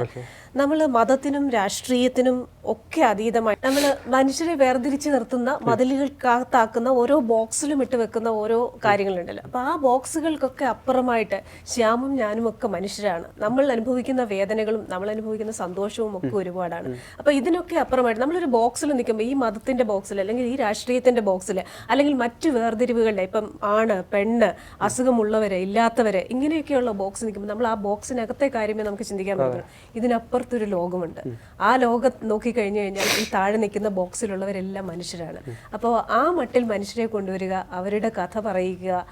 നമ്മൾ മതത്തിനും രാഷ്ട്രീയത്തിനും ഒക്കെ അതീതമായി നമ്മൾ മനുഷ്യരെ വേർതിരിച്ച് നിർത്തുന്ന, മതിലുകൾക്കകത്താക്കുന്ന, ഓരോ ബോക്സിലും ഇട്ട് വെക്കുന്ന ഓരോ കാര്യങ്ങളുണ്ടല്ലോ. അപ്പോൾ ആ ബോക്സുകൾക്കൊക്കെ അപ്പുറമായിട്ട് ശ്യാമും ഞാനും ഒക്കെ മനുഷ്യരാണ്. നമ്മൾ അനുഭവിക്കുന്ന വേദനകളും നമ്മൾ അനുഭവിക്കുന്ന സന്തോഷവും ഒക്കെ ഒരുപാടാണ്. അപ്പോൾ ഇതിനൊക്കെ അപ്പുറമായിട്ട് നമ്മളൊരു ബോക്സിൽ നിൽക്കുമ്പോൾ, ഈ മതത്തിന്റെ ബോക്സിൽ അല്ലെങ്കിൽ ഈ രാഷ്ട്രീയത്തിന്റെ ബോക്സിൽ അല്ലെങ്കിൽ മറ്റു വേർതിരിവുകളുടെ, ഇപ്പം ആണ് പെണ്ണ്, അസുഖമുള്ളവര് ഇല്ലാത്തവര്, ഇങ്ങനെയൊക്കെയുള്ള ബോക്സ് നിൽക്കുമ്പോൾ നമ്മൾ ആ ബോക്സിനകത്തെ കാര്യമേ നമുക്ക് ചിന്തിക്കാൻ പറ്റുള്ളൂ. ഇതിനപ്പുറത്തൊരു ലോകമുണ്ട്. ആ ലോകം നോക്കിക്കഴിഞ്ഞു കഴിഞ്ഞാൽ ഈ താഴെ നിൽക്കുന്ന ബോക്സിലുള്ളവരെല്ലാം മനുഷ്യരാണ്. അപ്പോൾ ആ മട്ടിൽ മനുഷ്യരെ കൊണ്ടുവരിക, അവരുടെ കഥ പറയുക,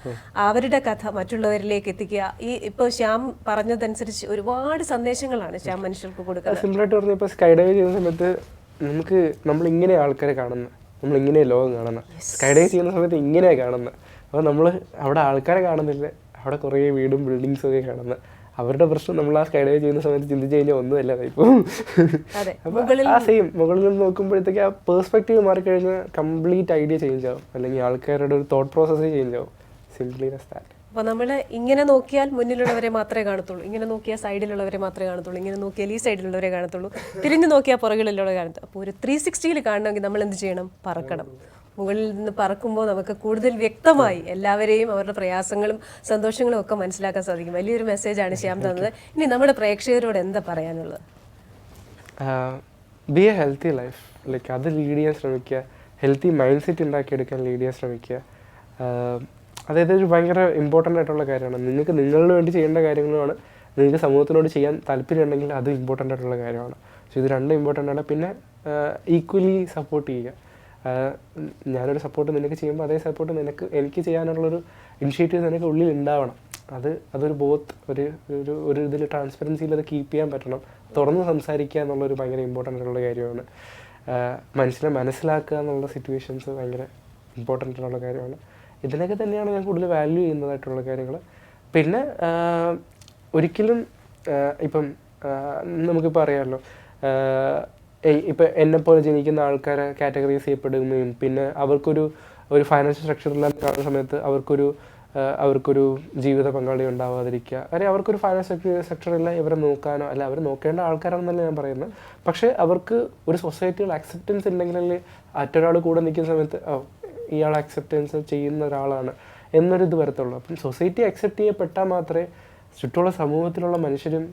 അവരുടെ കഥ മറ്റുള്ളവരിലേക്ക് എത്തിക്കുക. ഈ ഇപ്പോൾ ശ്യാം പറഞ്ഞതനുസരിച്ച് ഒരുപാട് സന്ദേശങ്ങളാണ് ശ്യാം മനുഷ്യർക്ക് കൊടുക്കുന്നത്. സിമ്പിളായിട്ട് പറഞ്ഞപ്പോൾ സ്കൈ ഡൈവ് ചെയ്യുന്ന സമയത്ത് നമ്മളിങ്ങനെ ആൾക്കാരെ കാണുന്നത്, നമ്മളിങ്ങനെ ലോകം കാണുന്നത്. സ്കൈ ഡൈവ് ചെയ്യുന്ന സമയത്ത് ഇങ്ങനെയാണ് കാണുന്നത്. അപ്പോൾ നമ്മൾ അവിടെ ആൾക്കാരെ കാണുന്നില്ല, അവിടെ കുറേ വീടും ബിൽഡിങ്സും ഒക്കെ കാണുന്നത്. അവരുടെ പ്രശ്നം നമ്മൾ ആ സ്കൈ ഡൈവ് ചെയ്യുന്ന സമയത്ത് ചിന്തിച്ച് കഴിഞ്ഞാൽ ഒന്നുമല്ല ഇപ്പം. അപ്പോൾ ആ സെയിം മുകളിൽ നിന്ന് നോക്കുമ്പോഴത്തേക്ക് ആ പേഴ്സ്പെക്റ്റീവ് മാറിക്കഴിഞ്ഞാൽ കംപ്ലീറ്റ് ഐഡിയ ചേഞ്ച് ആവും, അല്ലെങ്കിൽ ആൾക്കാരുടെ ഒരു തോട്ട് പ്രോസസ്സ് ചേഞ്ച് ആവും. Simply that. അപ്പോൾ നമ്മൾ ഇങ്ങനെ നോക്കിയാൽ മുന്നിലുള്ളവരെ മാത്രമേ കാണത്തുള്ളൂ, ഇങ്ങനെ നോക്കിയാൽ സൈഡിലുള്ളവരെ മാത്രമേ കാണത്തുള്ളൂ, ഇങ്ങനെ നോക്കിയാൽ ഈ സൈഡിലുള്ളവരെ കാണത്തുള്ളൂ, തിരിഞ്ഞു നോക്കിയാൽ പുറകിലുള്ളവരെ കാണത്തുള്ളൂ. അപ്പോൾ ഒരു 360 കാണണമെങ്കിൽ നമ്മൾ എന്ത് ചെയ്യണം? പറക്കണം. മുകളിൽ നിന്ന് പറക്കുമ്പോൾ നമുക്ക് കൂടുതൽ വ്യക്തമായി എല്ലാവരെയും അവരുടെ പ്രയാസങ്ങളും സന്തോഷങ്ങളും ഒക്കെ മനസ്സിലാക്കാൻ സാധിക്കും. വലിയൊരു മെസ്സേജാണ് ശ്യാം തന്നത്. ഇനി നമ്മുടെ പ്രേക്ഷകരോട് എന്താ പറയാനുള്ളത്? B A healthy life, like അത് ലീഡ് ചെയ്യാൻ ശ്രമിക്കുക. ഹെൽത്തി മൈൻഡ് സെറ്റ് ഉണ്ടാക്കിയെടുക്കാൻ ലീഡ് ചെയ്യാൻ ശ്രമിക്കുക. അതായത് ഒരു ഭയങ്കര ഇമ്പോർട്ടൻ്റ് ആയിട്ടുള്ള കാര്യമാണ്. നിങ്ങൾക്ക് നിങ്ങളുടെ വേണ്ടി ചെയ്യേണ്ട കാര്യങ്ങളുമാണ്. നിങ്ങൾക്ക് സമൂഹത്തിനോട് ചെയ്യാൻ താല്പര്യം ഉണ്ടെങ്കിൽ അത് ഇമ്പോർട്ടൻ്റ് ആയിട്ടുള്ള കാര്യമാണ്. സോ ഇത് രണ്ടും ഇമ്പോർട്ടൻ്റ് ആണ്. പിന്നെ ഈക്വലി സപ്പോർട്ട് ചെയ്യുക. ഞാനൊരു സപ്പോർട്ട് നിനക്ക് ചെയ്യുമ്പോൾ അതേ സപ്പോർട്ട് എനിക്ക് ചെയ്യാനുള്ളൊരു ഇനിഷ്യേറ്റീവ് നിനക്ക് ഉള്ളിൽ ഉണ്ടാവണം. അതൊരു ബോത്ത് ഒരു ഇതിൽ ട്രാൻസ്പെറൻസിയിൽ അത് കീപ്പ് ചെയ്യാൻ പറ്റണം. തുറന്ന് സംസാരിക്കുക എന്നുള്ളൊരു ഭയങ്കര ഇമ്പോർട്ടൻ്റ് ആയിട്ടുള്ള കാര്യമാണ്. മനുഷ്യനെ മനസ്സിലാക്കുക എന്നുള്ള സിറ്റുവേഷൻസ് ഭയങ്കര ഇമ്പോർട്ടൻ്റ് ആയിട്ടുള്ള കാര്യമാണ്. ഇതിനൊക്കെ തന്നെയാണ് ഞാൻ കൂടുതൽ വാല്യൂ ചെയ്യുന്നതായിട്ടുള്ള കാര്യങ്ങൾ. പിന്നെ ഒരിക്കലും ഇപ്പം നമുക്കിപ്പോൾ അറിയാമല്ലോ, ഇപ്പം എന്നെപ്പോലെ ജനിക്കുന്ന ആൾക്കാരെ കാറ്റഗറൈസ് ചെയ്യപ്പെടുകയും പിന്നെ അവർക്കൊരു ഫൈനാൻഷ്യൽ സ്ട്രക്ചറിലെല്ലാം കാണുന്ന സമയത്ത് അവർക്കൊരു ജീവിത പങ്കാളി ഉണ്ടാവാതിരിക്കുക, അല്ലെങ്കിൽ അവർക്കൊരു ഫൈനാൻഷ്യൽ സ്ട്രക്ചറില്ല ഇവരെ നോക്കാനോ, അല്ല അവർ നോക്കേണ്ട ആൾക്കാരാണെന്നല്ല ഞാൻ പറയുന്നത്. പക്ഷേ അവർക്ക് ഒരു സൊസൈറ്റിയിൽ അക്സെപ്റ്റൻസ് ഉണ്ടെങ്കിലല്ലേ മറ്റൊരാൾ കൂടെ നിൽക്കുന്ന സമയത്ത് ഇയാൾ അക്സെപ്റ്റൻസ് ചെയ്യുന്ന ഒരാളാണ് എന്നൊരിത് വരത്തുള്ളൂ. അപ്പം സൊസൈറ്റി അക്സെപ്റ്റ് ചെയ്യപ്പെട്ടാൽ മാത്രമേ ചുറ്റുമുള്ള സമൂഹത്തിലുള്ള മനുഷ്യരും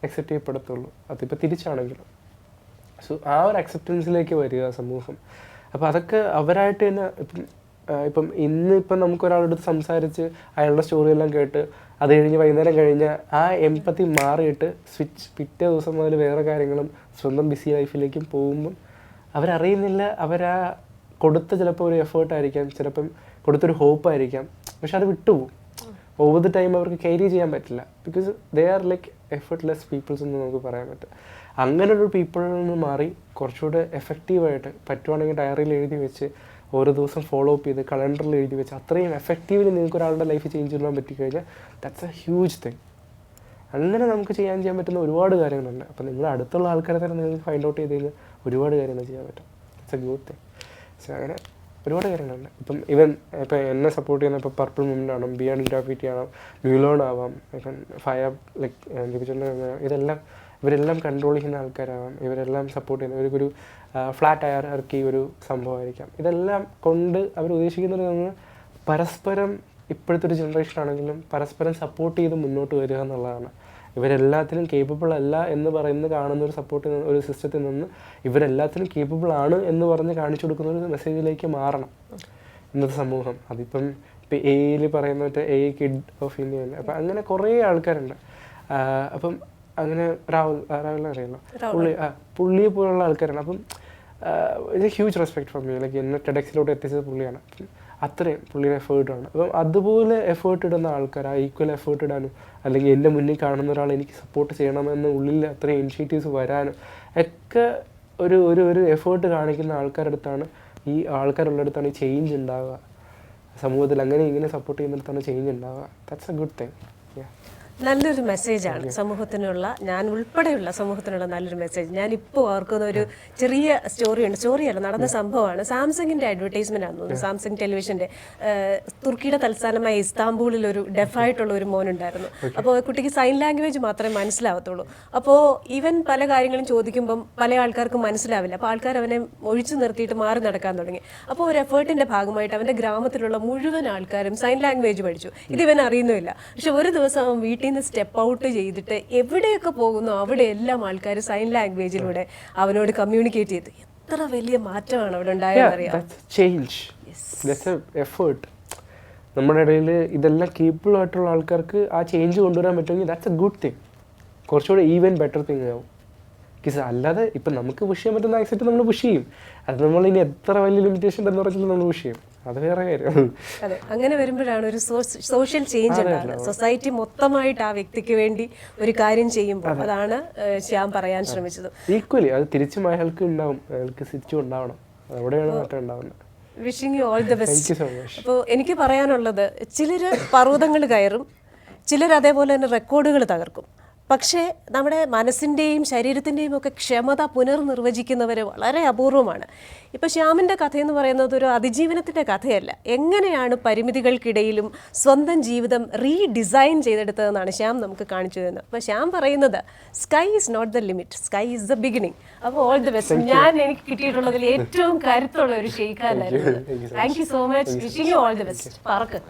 അക്സെപ്റ്റ് ചെയ്യപ്പെടത്തുള്ളൂ. അതിപ്പോൾ തിരിച്ചാണെങ്കിലും. സോ ആ ഒരു അക്സെപ്റ്റൻസിലേക്ക് വരിക സമൂഹം. അപ്പോൾ അതൊക്കെ അവരായിട്ട് തന്നെ ഇപ്പം ഇന്നിപ്പം നമുക്കൊരാളോട് സംസാരിച്ച് അയാളുടെ സ്റ്റോറിയെല്ലാം കേട്ട് അത് കഴിഞ്ഞ് വൈകുന്നേരം കഴിഞ്ഞ് ആ എംപത്തി മാറിയിട്ട് പിറ്റേ ദിവസം മുതൽ വേറെ കാര്യങ്ങളും സ്വന്തം ബിസി ലൈഫിലേക്കും പോകുമ്പം അവരറിയുന്നില്ല, അവരാ കൊടുത്ത ചിലപ്പോൾ ഒരു എഫേർട്ടായിരിക്കാം, ചിലപ്പം കൊടുത്തൊരു ഹോപ്പായിരിക്കാം, പക്ഷെ അത് വിട്ടുപോകും. ഓവർ ദ ടൈം അവർക്ക് ക്യാരി ചെയ്യാൻ പറ്റില്ല. Because they are like effortless peoples എന്ന് നമുക്ക് പറയാൻ പറ്റും. അങ്ങനൊരു പീപ്പിളിൽ നിന്ന് മാറി കുറച്ചുകൂടെ എഫക്റ്റീവായിട്ട് പറ്റുവാണെങ്കിൽ ഡയറിയിൽ എഴുതി വെച്ച് ഓരോ ദിവസം ഫോളോ അപ്പ് ചെയ്ത് കലണ്ടറിൽ എഴുതി വെച്ച് അത്രയും എഫക്റ്റീവ്ലി നിങ്ങൾക്ക് ഒരാളുടെ ലൈഫ് ചേഞ്ച് ചെയ്യാൻ പറ്റിക്കഴിഞ്ഞാൽ ദാറ്റ്സ് എ ഹ്യൂജ് തിങ്. അങ്ങനെ നമുക്ക് ചെയ്യാൻ പറ്റുന്ന ഒരുപാട് കാര്യങ്ങളുണ്ട്. അപ്പം നിങ്ങളുടെ അടുത്തുള്ള ആൾക്കാരെ തന്നെ നിങ്ങൾക്ക് ഫൈൻഡ് ഔട്ട് ചെയ്ത് കഴിഞ്ഞാൽ ഒരുപാട് കാര്യങ്ങൾ ചെയ്യാൻ പറ്റും. It's A good thing. So അങ്ങനെ ഒരുപാട് കാര്യങ്ങളുണ്ട്. ഇപ്പം എന്നെ സപ്പോർട്ട് ചെയ്യുന്ന ഇപ്പോൾ പർപ്പിൾ മൂവ്മെൻ്റ് ആണോ, ബിയോണ്ട് ഗ്രാഫിറ്റി ആണോ, മ്യൂലോൺ ആവാം, ഇപ്പം ഫയർ ലൈക്ക് ഇവരെല്ലാം കൺട്രോൾ ചെയ്യുന്ന ആൾക്കാരാവാം, ഇവരെല്ലാം സപ്പോർട്ട് ചെയ്യുന്ന ഇവർക്കൊരു ഫ്ലാറ്റ് ഹയറാർക്കി ഒരു സംഭവമായിരിക്കാം. ഇതെല്ലാം കൊണ്ട് അവർ ഉദ്ദേശിക്കുന്നത് പരസ്പരം ഇപ്പോഴത്തെ ഒരു ജനറേഷൻ ആണെങ്കിലും പരസ്പരം സപ്പോർട്ട് ചെയ്ത് മുന്നോട്ട് വരിക എന്നുള്ളതാണ്. ഇവരെല്ലാത്തിനും കേപ്പബിൾ അല്ല എന്ന് കാണുന്ന ഒരു സപ്പോർട്ട് ഒരു സിസ്റ്റത്തിൽ നിന്ന് ഇവരെല്ലാത്തിനും കേപ്പബിൾ ആണ് എന്ന് പറഞ്ഞ് കാണിച്ചു കൊടുക്കുന്ന ഒരു മെസ്സേജിലേക്ക് മാറണം ഇന്നത്തെ സമൂഹം. ഇപ്പം എയിൽ പറയുന്ന മറ്റേ കിഡ് ഓഫ് ഇന്ത്യ ഉണ്ട്. അപ്പം അങ്ങനെ കുറേ ആൾക്കാരുണ്ട്. അപ്പം അങ്ങനെ രാഹുലിനെ അറിയാമല്ലോ, പുള്ളിയെ പോലുള്ള ആൾക്കാരാണ്. അപ്പം ഇത് huge respect for me. Like എന്നെ ടെഡെക്സിലോട്ട് എത്തിച്ചത് പുള്ളിയാണ്. അത്രയും പുള്ളിയുടെ എഫേർട്ടാണ്. അപ്പം അതുപോലെ എഫേർട്ട് ഇടുന്ന ആൾക്കാർ, ആ ഈക്വൽ എഫേർട്ട് ഇടാനും അല്ലെങ്കിൽ എൻ്റെ മുന്നിൽ കാണുന്ന ഒരാൾ എനിക്ക് സപ്പോർട്ട് ചെയ്യണമെന്ന് ഉള്ളിൽ അത്രയും ഇനിഷ്യേറ്റീവ്സ് വരാനും ഒക്കെ ഒരു എഫേർട്ട് കാണിക്കുന്ന ആൾക്കാരുടെ അടുത്താണ് ഈ ചേഞ്ച് ഉണ്ടാവുക സമൂഹത്തിൽ. അങ്ങനെ ഇങ്ങനെ സപ്പോർട്ട് ചെയ്യുന്നിടത്താണ് ചേഞ്ച് ഉണ്ടാവുക. That's A good thing. നല്ലൊരു മെസ്സേജാണ് സമൂഹത്തിനുള്ള, ഞാൻ ഉൾപ്പെടെയുള്ള സമൂഹത്തിനുള്ള നല്ലൊരു മെസ്സേജ്. ഞാനിപ്പോൾ ഓർക്കുന്ന ഒരു ചെറിയ സ്റ്റോറിയല്ല, നടന്ന സംഭവമാണ്. സാംസങ്ങിൻ്റെ അഡ്വർടൈസ്മെൻ്റ് ആണെന്ന് തോന്നുന്നു, സാംസങ് ടെലിവിഷൻ്റെ. തുർക്കിയുടെ തലസ്ഥാനമായ ഇസ്താംബൂളിൽ ഒരു ഡെഫായിട്ടുള്ള ഒരു മോനുണ്ടായിരുന്നു. അപ്പോൾ കുട്ടിക്ക് സൈൻ ലാംഗ്വേജ് മാത്രമേ മനസ്സിലാവത്തുള്ളൂ. അപ്പോൾ ഈവൻ പല കാര്യങ്ങളും ചോദിക്കുമ്പം പല ആൾക്കാർക്കും മനസ്സിലാവില്ല. അപ്പോൾ ആൾക്കാർ അവനെ ഒഴിച്ചു നിർത്തിയിട്ട് മാറി നടക്കാൻ തുടങ്ങി. അപ്പോൾ ഒരു എഫേർട്ടിൻ്റെ ഭാഗമായിട്ട് അവൻ്റെ ഗ്രാമത്തിലുള്ള മുഴുവൻ ആൾക്കാരും സൈൻ ലാംഗ്വേജ് പഠിച്ചു. ഇതിവൻ അറിയുന്നില്ല. പക്ഷെ ഒരു ദിവസം അവൻ വീട്ടിൽ നിന്ന് സ്റ്റെപ്പ് ഔട്ട് ചെയ്തിട്ട് എവിടെയൊക്കെ പോകുന്നു അവിടെ എല്ലാം ആൾക്കാർ സൈൻ ലാംഗ്വേജിലൂടെ അവനോട് കമ്മ്യൂണിക്കേറ്റ് ചെയ്തു. എത്ര വലിയ മാറ്റമാണ് അവിടെ ഉണ്ടായതെന്നറിയാം. നമ്മുടെ ഇടയിൽ ഇതെല്ലാം കേപ്പബിൾ ആയിട്ടുള്ള ആൾക്കാർക്ക് ആ ചേഞ്ച് കൊണ്ടുവരാൻ പറ്റുമെങ്കിൽ ദാറ്റ്സ് എ ഗുഡ് തിങ്. കുറച്ചുകൂടെ ഈവൻ ബെറ്റർ തിങ് ആവും. അല്ലാതെ ഇപ്പം നമുക്ക് പുഷ് ചെയ്യാൻ പറ്റുന്ന ആക്സെപ്റ്റ് നമ്മൾ പുഷ് ചെയ്യും. അത് നമ്മൾ ഇനി എത്ര വലിയ ലിമിറ്റേഷൻ എന്ന് പറഞ്ഞാൽ നമ്മൾ പുഷ് ചെയ്യും. അത് വേറെ കാര്യം. അതെ, അങ്ങനെ വരുമ്പോഴാണ് ഒരു സോഷ്യൽ ചേഞ്ച് ഉണ്ടാകുന്നത്. സൊസൈറ്റി മൊത്തമായിട്ട് ആ വ്യക്തിക്ക് വേണ്ടി ഒരു കാര്യം ചെയ്യുമ്പോൾ. അതാണ് ശ്യാം പറയാൻ ശ്രമിച്ചത്. ഈക്വലി അത് തിരിച്ചും അയാൾക്ക് ഉണ്ടാവും, അയാൾക്ക് തിരിച്ചും ഉണ്ടാവണം. അവിടെയാണ് മാറ്റം ഉണ്ടാവുന്നത്. Wishing you all the best. അപ്പോൾ എനിക്ക് പറയാനുള്ളത്, ചിലർ പർവ്വതങ്ങൾ കയറും, ചിലർ അതേപോലെ തന്നെ റെക്കോർഡുകൾ തകർക്കും. പക്ഷേ നമ്മുടെ മനസ്സിൻ്റെയും ശരീരത്തിൻ്റെയും ഒക്കെ ക്ഷമത പുനർനിർവചിക്കുന്നവർ വളരെ അപൂർവമാണ്. ഇപ്പോൾ ശ്യാമിൻ്റെ കഥയെന്ന് പറയുന്നത് ഒരു അതിജീവനത്തിൻ്റെ കഥയല്ല, എങ്ങനെയാണ് പരിമിതികൾക്കിടയിലും സ്വന്തം ജീവിതം റീഡിസൈൻ ചെയ്തെടുത്തതെന്നാണ് ശ്യാം നമുക്ക് കാണിച്ചു തരുന്നത്. അപ്പോൾ ശ്യാം പറയുന്നത് sky is not the limit, sky is the beginning. അപ്പോൾ ഓൾ ദി ബെസ്റ്റ്. എനിക്ക് കിട്ടിയിട്ടുള്ളതിൽ ഏറ്റവും കരുത്തുള്ള ഒരു ഷെയ്ക്കാനായിരുന്നു. Thank you so much. Wishing you all the best. പറക്ക്.